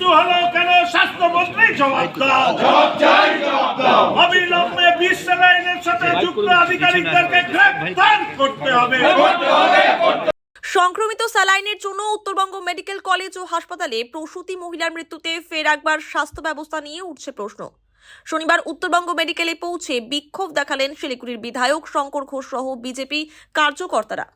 মৃত্যু হলো কেন? স্বাস্থ্যমন্ত্রী জবাব দাও। অবিলম্বে 20 স্যালাইনের সাথে যুক্ত আধিকারিকদেরকে গ্রেফতার করতে হবে। সংক্রমিত স্যালাইনের জন্য উত্তরবঙ্গ মেডিকেল কলেজ ও হাসপাতালে প্রসূতি মহিলার মৃত্যুতে ফের একবার স্বাস্থ্য ব্যবস্থা নিয়ে উঠছে প্রশ্ন। শনিবার উত্তরবঙ্গ মেডিকেলে পৌঁছে বিক্ষোভ দেখালেন শিলিগুড়ির বিধায়ক শঙ্কর ঘোষ সহ BJP কার্যকর্তারা।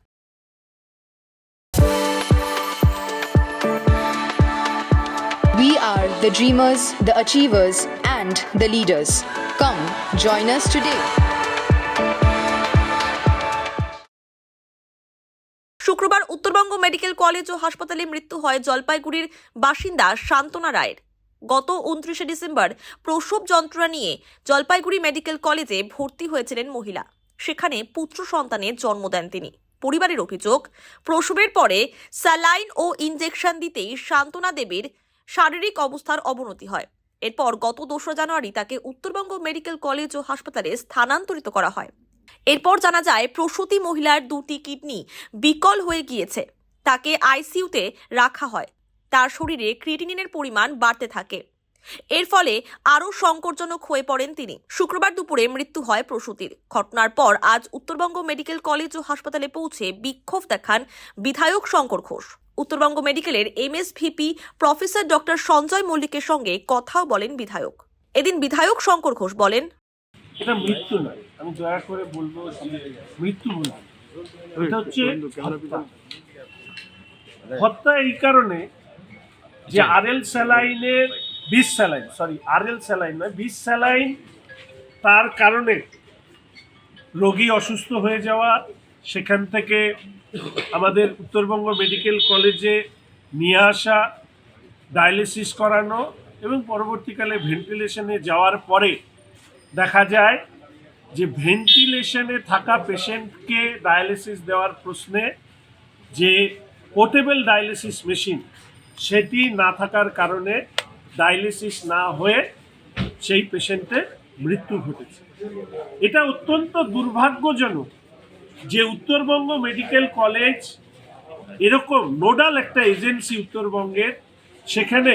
We are the dreamers, the achievers, and the leaders. Come, join us today. শুক্রবার উত্তরবঙ্গ মেডিকেল কলেজ ও হাসপাতালে মৃত্যু হয় জলপাইগুড়ির বাসিন্দা শান্তনা রায়ের। গত 29 ডিসেম্বর প্রসব যন্ত্রণা নিয়ে জলপাইগুড়ি মেডিকেল কলেজে ভর্তি হয়েছিলেন মহিলা। সেখানে পুত্র সন্তানের জন্ম দেন তিনি। পরিবারের অভিযোগ, প্রসবের পরে স্যালাইন ও ইনজেকশন দিতেই শান্তনা দেবীর শারীরিক অবস্থার অবনতি হয়। এরপর গত 2 জানুয়ারি তাকে উত্তরবঙ্গ মেডিকেল কলেজ ও হাসপাতালে স্থানান্তরিত করা হয়। এরপর জানা যায় প্রসূতি মহিলার 2টি কিডনি বিকল হয়ে গিয়েছে। তাকে আইসিইউতে রাখা হয়। তার শরীরে ক্রিয়েটিনিনের পরিমাণ বাড়তে থাকে। এর ফলে আরও সংকটজনক হয়ে পড়েন তিনি। শুক্রবার দুপুরে মৃত্যু হয় প্রসূতির। ঘটনার পর আজ উত্তরবঙ্গ মেডিকেল কলেজ ও হাসপাতালে পৌঁছে বিক্ষোভ দেখান বিধায়ক শঙ্কর ঘোষ। উত্তরবঙ্গ মেডিকেলের এমএসভিপি প্রফেসর ডক্টর সঞ্জয় মল্লিকের সঙ্গে কথাও বলেন বিধায়ক। এদিন বিধায়ক শঙ্কর ঘোষ বলেন, এটা মৃত্যু নয়, আমি দয়া করে বলবো মৃত্যু বলবো, এটা হচ্ছে হত্যা। এই কারণে যে আরএল স্যালাইনের 20 স্যালাইন, আরএল স্যালাইন নয় 20 স্যালাইন, তার কারণে রোগী অসুস্থ হয়ে যাওয়া, সেখান থেকে আমাদের উত্তরবঙ্গ মেডিকেল কলেজে নিয়ে আসা, ডায়ালিসিস করানো এবং পরবর্তীকালে ভেন্টিলেশনে যাওয়ার পরে দেখা যায় যে ভেন্টিলেশনে থাকা পেশেন্টকে ডায়ালিসিস দেওয়ার প্রশ্নে যে পোর্টেবল ডায়ালিসিস মেশিন সেটি না থাকার কারণে ডায়ালিসিস না হয়ে সেই পেশেন্টের মৃত্যু ঘটেছে। এটা অত্যন্ত দুর্ভাগ্যজনক যে উত্তরবঙ্গ মেডিকেল কলেজ এরকম নোডাল একটা এজেন্সি উত্তরবঙ্গের, সেখানে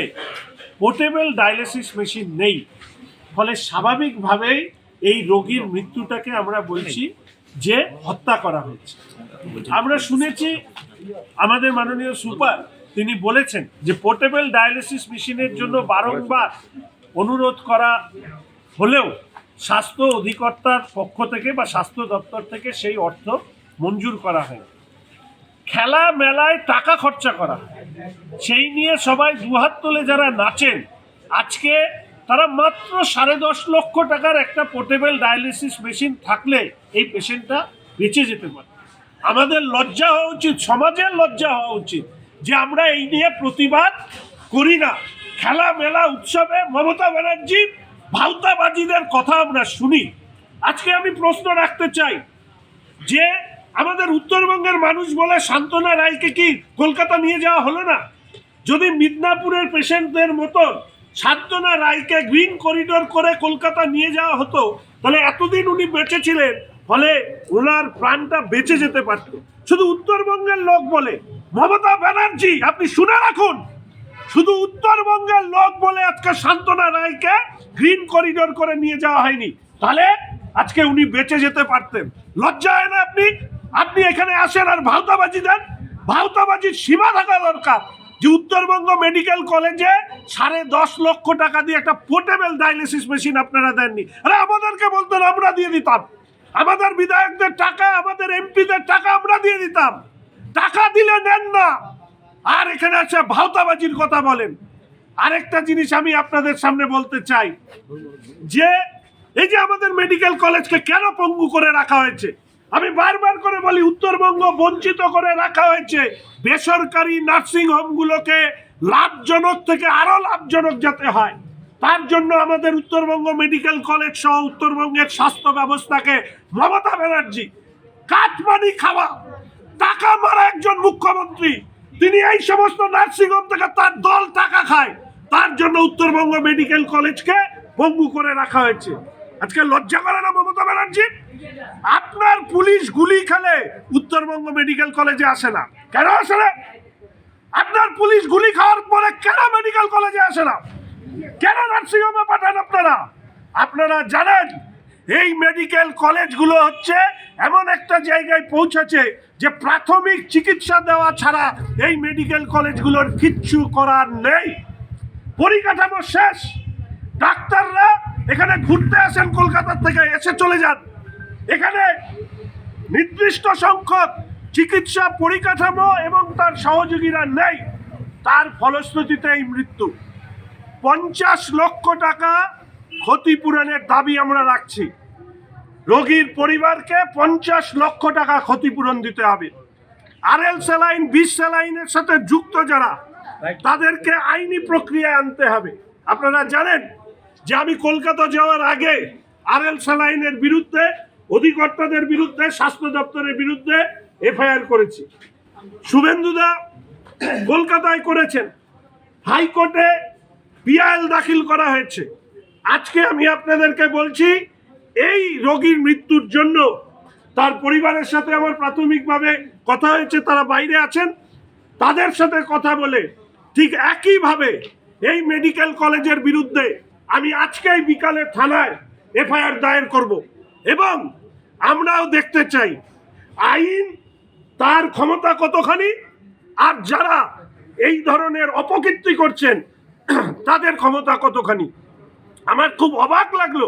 পোর্টেবল ডায়ালিসিস মেশিন নেই। ফলে স্বাভাবিকভাবেই এই রোগীর মৃত্যুটাকে আমরা বলছি যে হত্যা করা হয়েছে। আমরা শুনেছি আমাদের মাননীয় সুপার তিনি বলেছেন যে পোর্টেবল ডায়ালিসিস মেশিনের জন্য বারংবার অনুরোধ করা হলেও স্বাস্থ্য অধিকর্তার পক্ষ থেকে বা স্বাস্থ্য দপ্তর থেকে সেই অর্থ মঞ্জুর করা হয়। খেলা মেলায় টাকা খরচা করা হয়, সেই নিয়ে সবাই দুহাত তুলে যারা নাচেন, আজকে তারা মাত্র 10.5 লক্ষ টাকার একটা পোর্টেবল ডায়ালিসিস মেশিন থাকলে এই পেশেন্টটা বেঁচে যেতে পারে। আমাদের লজ্জা হওয়া উচিত, সমাজের লজ্জা হওয়া উচিত যে আমরা এই নিয়ে প্রতিবাদ করি না। খেলা মেলা উৎসবে মমতা ব্যানার্জির ভাউতাবাজিদের কথা আমরা শুনি। আজকে আমি প্রশ্ন রাখতে চাই যে আমাদের উত্তরবঙ্গের মানুষ বলে শান্তনা রায়কে কি কলকাতা নিয়ে যাওয়া হলো না? যদি মিদনাপুরের পেশেন্টদের মতন শান্তনা রায়কে গ্রিন করিডোর করে কলকাতা নিয়ে যাওয়া হতো, তাহলে এতদিন উনি বেঁচে ছিলেন, ফলে ওনার প্রাণটা বেঁচে যেতে পারত। শুধু উত্তরবঙ্গের লোক বলে, মমতা ব্যানার্জি আপনি শুনে রাখুন, শুধু উত্তরবঙ্গের লোক বলে আজকে শান্তনা রায়কে গ্রিন করিডোর করে নিয়ে যাওয়া হয়নি, তাহলে আজকে উনি বেঁচে যেতে পারতেন। লজ্জা হয় না আপনি? আপনি এখানে আসেন আর ভাউতাবাজি দেন। ভাউতাবাজির সীমা থাকা দরকার যে উত্তরবঙ্গ মেডিকেল কলেজে 10.5 লক্ষ টাকা দিয়ে একটা পোর্টেবল ডায়ালিসিস মেশিন আপনারা দেননি। আরে আমাদেরকে বলতেন, আমরা দিয়ে দিতাম। আমাদের বিধায়কদের টাকা, আমাদের এমপিদের টাকা আমরা দিয়ে দিতাম। টাকা দিলে নেন না, আর এখানে আছে ভাউতাবাজির কথা বলেন। আরেকটা জিনিস আমি আপনাদের সামনে বলতে চাই যে এই যে আমাদের মেডিকেল কলেজকে কেন পঙ্গু করে রাখা হয়েছে, আমি বারবার করে বলি উত্তরবঙ্গ বঞ্চিত করে রাখা হয়েছে। বেসরকারি নার্সিং হোমগুলোকে লাভজনক থেকে আরো লাভজনক যাতে হয়, তার জন্য আমাদের উত্তরবঙ্গ মেডিকেল কলেজ সহ উত্তরবঙ্গের স্বাস্থ্য ব্যবস্থাকে মমতা ব্যানার্জি কাটমানি খাওয়া, টাকা মারা একজন মুখ্যমন্ত্রী, তিনি এই সমস্ত নার্সিং হোম থেকে তার দল টাকা খায়, তার জন্য উত্তরবঙ্গ মেডিকেল কলেজকে পঙ্গু করে রাখা হয়েছে। আজকে লজ্জা করে না মমতা ব্যানার্জি? আপনার পুলিশ গুলি খেলে উত্তরবঙ্গ মেডিকেল কলেজে আসে না, কেন আসে না? আপনার পুলিশ গুলি খাওয়ার পরে কেন মেডিকেল কলেজে আসে না, কেন নার্সিংহোমে পাঠান আপনারা? আপনারা জানেন এই মেডিকেল কলেজগুলো হচ্ছে এমন একটা জায়গায় পৌঁছেছে যে প্রাথমিক চিকিৎসা দেওয়া ছাড়া এই মেডিকেল কলেজগুলোর কিচ্ছু করার নেই। পরিকাঠামো শেষ। ডাক্তাররা এখানে ঘুরতে আসেন কলকাতা থেকে, এসে চলে যান। এখানে নির্দিষ্ট সংখ্যক চিকিৎসা পরিকাঠামো এবং তার সহযোগীরা নেই। তার ফলশ্রুতিতে এই মৃত্যু। 50 লক্ষ টাকা ক্ষতিপূরণের দাবি আমরা রাখছি। রোগীর পরিবারকে 50 লক্ষ টাকা ক্ষতিপূরণ দিতে হবে। আরএল স্যালাইন, বিষ স্যালাইনের সাথে যুক্ত যারা, তাদেরকে আইনি প্রক্রিয়ায় আনতে হবে। আপনারা জানেন যে আমি কলকাতা যাওয়ার আগে আরএল স্যালাইনের বিরুদ্ধে, অধিকর্তাদের বিরুদ্ধে, স্বাস্থ্য দপ্তরের বিরুদ্ধে এফআইআর করেছি। শুভেন্দুদা কলকাতায় করেছেন, হাইকোর্টে পিআইএল দাখিল করা হয়েছে। আজকে আমি আপনাদেরকে বলছি, এই রোগীর মৃত্যুর জন্য তার পরিবারের সাথে আমার প্রাথমিকভাবে কথা হয়েছে, তারা বাইরে আছেন। তাদের সাথে কথা বলে ঠিক একইভাবে এই মেডিকেল কলেজের বিরুদ্ধে আমি আজকেই বিকালে থানায় এফআইআর দায়ের করব। এবং আমরাও দেখতে চাই আইন তার ক্ষমতা কতখানি, আর যারা এই ধরনের অপকীর্তি করছেন তাদের ক্ষমতা কতখানি। আমার খুব অবাক লাগলো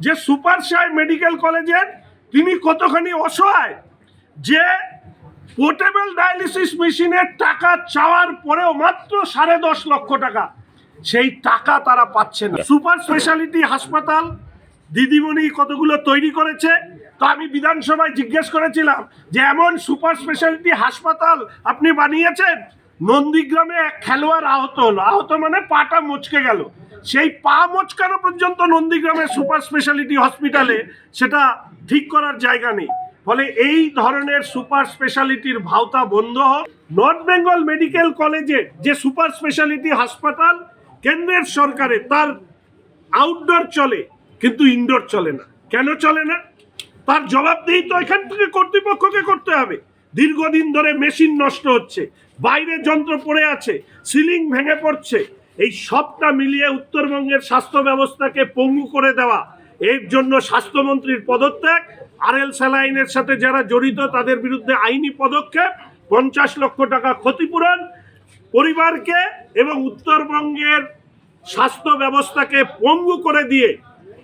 যে সুপার সাই মেডিকেল কলেজের তিনি কতখানি অসহায়, যে পোর্টেবল ডায়ালিসিস মেশিনের টাকা চাওয়ার পরেও মাত্র 10.5 লক্ষ টাকা, সেই টাকা তারা পাচ্ছে না। সুপার স্পেশালিটি হাসপাতাল দিদিমণি কতগুলো তৈরি করেছে, তো আমি বিধানসভায় জিজ্ঞেস করেছিলাম যে এমন সুপার স্পেশালিটি হাসপাতাল আপনি বানিয়েছেন। নন্দীগ্রামে এক খেলোয়াড় আহত হলো, আহত মানে পাটা মচকে গেল, সেই পা মচকানো পর্যন্ত নন্দীগ্রামের সুপার স্পেশালিটি হসপিটালে সেটা ঠিক করার জায়গা নেই। ফলে এই ধরনের সুপার স্পেশালিটির ভাওতা বন্ধ হোক। নর্থ বেঙ্গল মেডিকেল কলেজে যে সুপার স্পেশালিটি হাসপাতাল কেন্দ্রের সরকারে, তার আউটডোর চলে কিন্তু ইনডোর চলে না। কেন চলে না? তার জবাবদিহি তো এখান থেকে কর্তৃপক্ষকে করতে হবে। দীর্ঘদিন ধরে মেশিন নষ্ট হচ্ছে, বাইরে যন্ত্র পড়ে আছে, সিলিং ভেঙে পড়ছে। এই সবটা মিলিয়ে উত্তরবঙ্গের স্বাস্থ্য ব্যবস্থাকে পঙ্গু করে দেওয়া, এর জন্য স্বাস্থ্যমন্ত্রীর পদত্যাগ, আরএল স্যালাইনের সাথে যারা জড়িত তাদের বিরুদ্ধে আইনি পদক্ষেপ, 50 লক্ষ টাকা ক্ষতিপূরণ পরিবারকে, এবং উত্তরবঙ্গের স্বাস্থ্য ব্যবস্থাকে পঙ্গু করে দিয়ে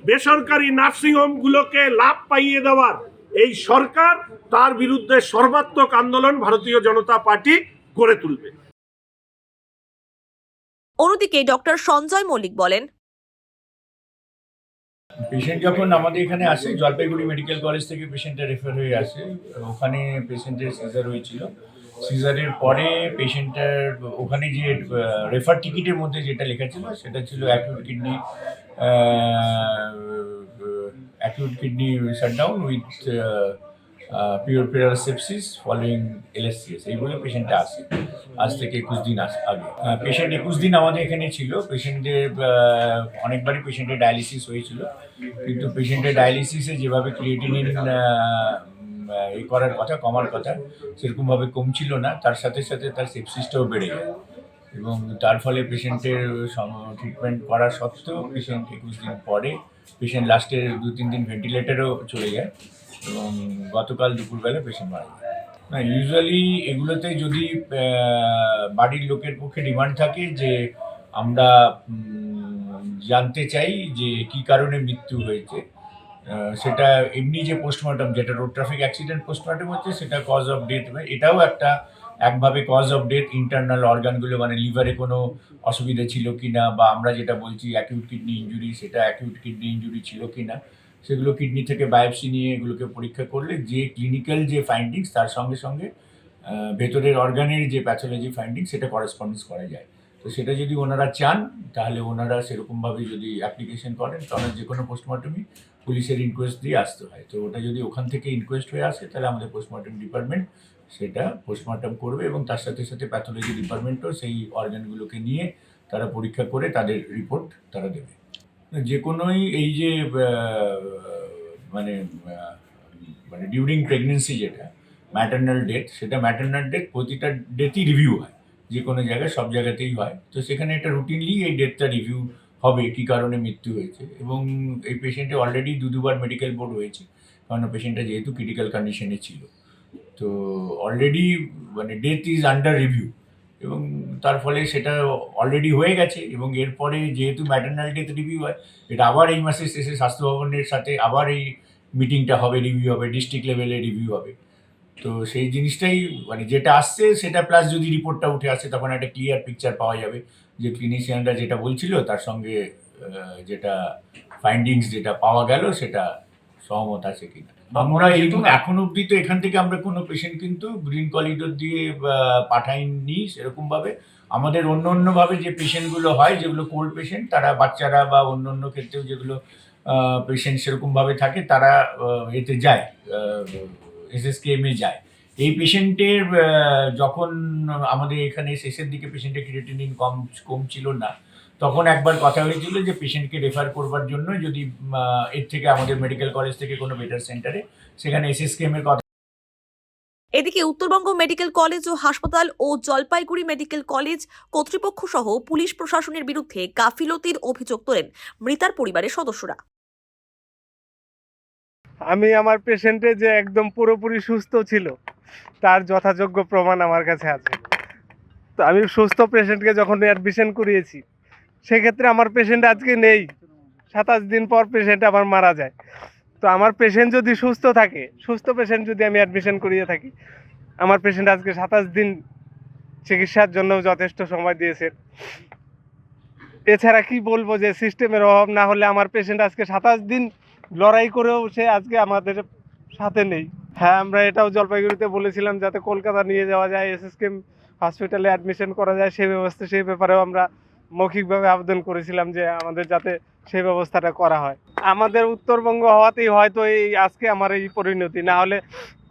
বেসরকারি নার্সিংহোমগুলোকে লাভ পাইয়ে দেওয়ার এই সরকার, তার বিরুদ্ধে সর্বাত্মক আন্দোলন ভারতীয় জনতা পার্টি গড়ে তুলবে। অন্যদিকে ডক্টর সঞ্জয় মল্লিক বলেন, পেশেন্ট যখন আমাদের এখানে আসে, জলপাইগুড়ি মেডিকেল কলেজ থেকে পেশেন্টটা রেফার হয়ে আসে। ওখানে পেশেন্টের সিজার হয়েছিল। সিজারের পরে পেশেন্টের ওখানে যে রেফার টিকিটের মধ্যে যেটা লেখা ছিল সেটা ছিল acute kidney shutdown with pure sepsis following LSCS। এই বলে পেশেন্টটা আসে আজ থেকে 21 দিন আগে। পেশেন্ট 21 দিন আমাদের এখানে ছিল। পেশেন্টের অনেকবারই পেশেন্টের ডায়ালিসিস হয়েছিল, কিন্তু পেশেন্টের ডায়ালিসিসে যেভাবে ক্রিয়েটিনিন করার কথা, কমার কথা, সেরকমভাবে কমছিল না। তার সাথে সাথে তার সেপসিসটাও বেড়ে যায়, এবং তার ফলে পেশেন্টের ট্রিটমেন্ট করা সত্ত্বেও পেশেন্ট 21 দিন পরে পেশেন্ট লাস্টের 2-3 দিন ভেন্টিলেটারও চলে যায়, এবং গতকাল দুপুরবেলা পেশেন্ট মারা যায়। না, ইউজুয়ালি এগুলোতে যদি বাড়ির লোকের পক্ষে ডিমান্ড থাকে যে আমরা জানতে চাই যে কি কারণে মৃত্যু হয়েছে, সেটা এমনি যে পোস্টমর্টম, যেটা রোড ট্রাফিক অ্যাক্সিডেন্ট পোস্টমর্টম হচ্ছে, সেটা কজ অফ ডেথ, এটাও একভাবে কজ অফ ডেথ। ইন্টারনাল অর্গানগুলো মানে লিভারে কোনো অসুবিধা ছিল কি না, বা আমরা যেটা বলছি অ্যাকিউট কিডনি ইঞ্জুরি, সেটা অ্যাকিউট কিডনি ইঞ্জুরি ছিল কি না, সেগুলো কিডনি থেকে বায়োপসি নিয়ে এগুলোকে পরীক্ষা করলে যে ক্লিনিক্যাল যে ফাইন্ডিংস, তার সঙ্গে সঙ্গে ভেতরের অর্গানের যে প্যাথোলজি ফাইন্ডিংস, সেটা করেসপন্ডেন্স করা যায়। তো সেটা যদি ওনারা চান, তাহলে ওনারা সেরকমভাবে যদি অ্যাপ্লিকেশন করেন, তাহলে যে কোনো পোস্টমর্টমই পুলিশের ইনকোয়েস্ট দিয়ে আসতে হয়। তো ওটা যদি ওখান থেকে ইনকোয়েস্ট হয়ে আসে, তাহলে আমাদের পোস্টমর্টম ডিপার্টমেন্ট সেটা পোস্টমর্টম করবে, এবং তার সাথে সাথে প্যাথোলজি ডিপার্টমেন্টও সেই অর্গানগুলোকে নিয়ে তারা পরীক্ষা করে তাদের রিপোর্ট তারা দেবে। যে কোনোই এই যে মানে ডিউরিং প্রেগনেন্সি যেটা ম্যাটারনাল ডেথ, সেটা ম্যাটারনাল ডেথ প্রতিটা ডেথই রিভিউ হয়। যে কোনো জায়গায় সব জায়গাতেই হয়। তো সেখানে একটা রুটিনলি এই ডেথটা রিভিউ হবে, কী কারণে মৃত্যু হয়েছে। এবং এই পেশেন্টের অলরেডি দুবার মেডিকেল বোর্ড হয়েছে, কারণ পেশেন্টটা যেহেতু ক্রিটিক্যাল কন্ডিশনে ছিল। তো অলরেডি মানে ডেথ ইজ আন্ডার রিভিউ, এবং তার ফলে সেটা অলরেডি হয়ে গেছে। এবং এরপরে যেহেতু ম্যাটারনাল ডেথ রিভিউ হয়, এটা আবার এই মাসের শেষে স্বাস্থ্য ভবনের সাথে আবার এই মিটিংটা হবে, রিভিউ হবে, ডিস্ট্রিক্ট লেভেলে রিভিউ হবে। তো সেই জিনিসটাই মানে যেটা আসছে সেটা প্লাস যদি রিপোর্টটা উঠে আসে, তখন একটা ক্লিয়ার পিকচার পাওয়া যাবে যে ক্লিনিশিয়ানরা যেটা বলছিল তার সঙ্গে যেটা ফাইন্ডিংস যেটা পাওয়া গেল সেটা সহমত আছে কিনা। আমরা এই এখন অবধি তো এখান থেকে আমরা কোনো পেশেন্ট কিন্তু গ্রিন করিডোর দিয়ে পাঠাইনি সেরকমভাবে। আমাদের অন্য অন্যভাবে যে পেশেন্টগুলো হয়, যেগুলো কোল্ড পেশেন্ট, তারা বাচ্চারা বা অন্য অন্য ক্ষেত্রেও যেগুলো পেশেন্ট সেরকমভাবে থাকে, তারা এতে যায়, এসএসকেএমে যায়। এই পেশেন্টের যখন আমাদের এখানে শেষের দিকে পেশেন্টের ক্রিয়েটিনিন কম ছিল না, তখন একবার কথা হয়েছিল যে পেশেন্টকে রেফার করবার জন্য যদি এর থেকে আমাদের মেডিকেল কলেজ থেকে কোনো বেটার সেন্টারে, সেখানে এসএসকেএমের কথা। এদিকে উত্তরবঙ্গ মেডিকেল কলেজ ও হাসপাতাল ও জলপাইগুড়ি মেডিকেল কলেজ কর্তৃপক্ষ সহ পুলিশ প্রশাসনের বিরুদ্ধে গাফিলতির অভিযোগ তোলেন মৃতার পরিবারের সদস্যরা। আমি আমার পেশেন্টে যে একদম পুরোপুরি সুস্থ ছিল তার যথাযোগ্য প্রমাণ আমার কাছে আছে। তো আমি সুস্থ পেশেন্টকে যখন অ্যাডমিশন করিয়েছি, সেক্ষেত্রে আমার পেশেন্ট আজকে নেই, 27 দিন পর পেশেন্ট আমার মারা যায়। তো আমার পেশেন্ট যদি সুস্থ থাকে, সুস্থ পেশেন্ট যদি আমি অ্যাডমিশন করিয়ে থাকি, আমার পেশেন্ট আজকে 27 দিন চিকিৎসার জন্য যথেষ্ট সময় দিয়েছে। এছাড়া কি বলবো যে সিস্টেমের অভাব না হলে আমার পেশেন্ট আজকে 27 দিন লড়াই করেও সে আজকে আমাদের সাথে নেই। হ্যাঁ, আমরা এটাও জলপাইগুড়িতে বলেছিলাম যাতে কলকাতা নিয়ে যাওয়া যায়, এসএসকেএম হসপিটালে অ্যাডমিশন করা যায়, সেই ব্যাপারেও আমরা মৌখিকভাবে আবেদন করেছিলাম যে আমাদের যাতে সেই ব্যবস্থাটা করা হয়। আমাদের উত্তরবঙ্গ হওয়াতেই হয়তো এই আজকে আমার এই পরিণতি, না হলে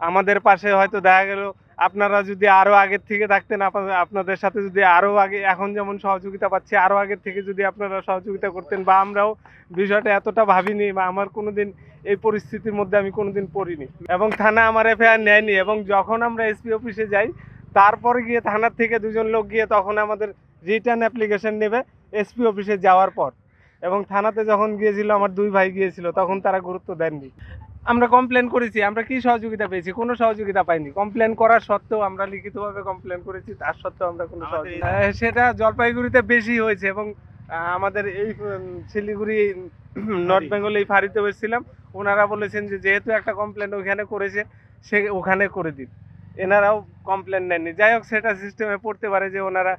আমাদের পাশে হয়তো দেখা গেল আপনারা যদি আরও আগের থেকে থাকতেন, আপনাদের সাথে যদি আরও আগে, এখন যেমন সহযোগিতা পাচ্ছি, আরও আগের থেকে যদি আপনারা সহযোগিতা করতেন, বা আমরাও বিষয়টা এতটা ভাবিনি, বা আমার কোনোদিন এই পরিস্থিতির মধ্যে আমি কোনোদিন পড়িনি। এবং থানা আমার এফআইআর নেয়নি। এবং যখন আমরা এসপি অফিসে যাই, তারপরে গিয়ে থানার থেকে দুজন লোক গিয়ে তখন আমাদের রিটার্ন অ্যাপ্লিকেশন নেবে এসপি অফিসে যাওয়ার পর। এবং থানাতে যখন গিয়েছিল, আমার 2 ভাই গিয়েছিল, তখন তারা গুরুত্ব দেননি। আমরা কমপ্লেন করেছি, আমরা কি সহযোগিতা পেয়েছি? কোনো সহযোগিতা পাইনি। কমপ্লেন করার সত্ত্বেও, আমরা লিখিতভাবে কমপ্লেন করেছি, তার সত্ত্বেও আমরা কোনো সহযোগিতা, সেটা জলপাইগুড়িতে বেশি হয়েছে। এবং আমাদের এই শিলিগুড়ি নর্থ বেঙ্গল এই ফাঁড়িতে এসেছিলাম, ওনারা বলেছেন যে যেহেতু একটা কমপ্লেন ওখানে করেছে, সে ওখানে করে দিন। এনারাও কমপ্লেন নেননি। যাই হোক, সেটা সিস্টেমে পড়তে পারে যে ওনারা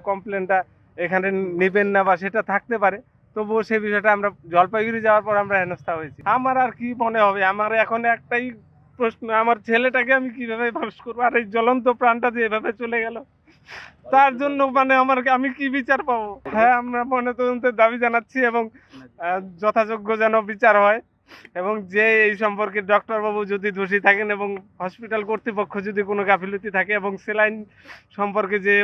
কমপ্লেনটা এখানে নেবেন না, বা সেটা থাকতে পারে। তবুও সেই বিষয়টা আমরা জলপাইগুড়ি যাওয়ার পর আমরা হেনস্থা হয়েছি। আমার আর কি মনে হবে, আমার এখন একটাই প্রশ্ন, আমার ছেলেটাকে আমি কিভাবে মানুষ করবো? আর এই জ্বলন্ত প্রাণটা যে এভাবে চলে গেল, তার জন্য মানে আমি কি বিচার পাবো? হ্যাঁ, আমরা ময়নাতদন্তের দাবি জানাচ্ছি, এবং যথাযোগ্য যেন বিচার হয়। এবং যে এই সম্পর্কে ডক্টরবাবু যদি দোষী থাকেন, এবং হসপিটাল কর্তৃপক্ষ যদি কোনো গাফিলতি থাকে, এবং সেলাইন সম্পর্কে যে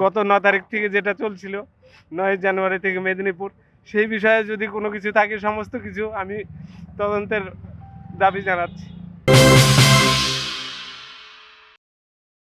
গত 9 তারিখ থেকে যেটা চলছিল, 9 জানুয়ারি থেকে মেদিনীপুর, সেই বিষয়ে যদি কোনো কিছু থাকে, সমস্ত কিছু আমি তদন্তের দাবি জানাচ্ছি।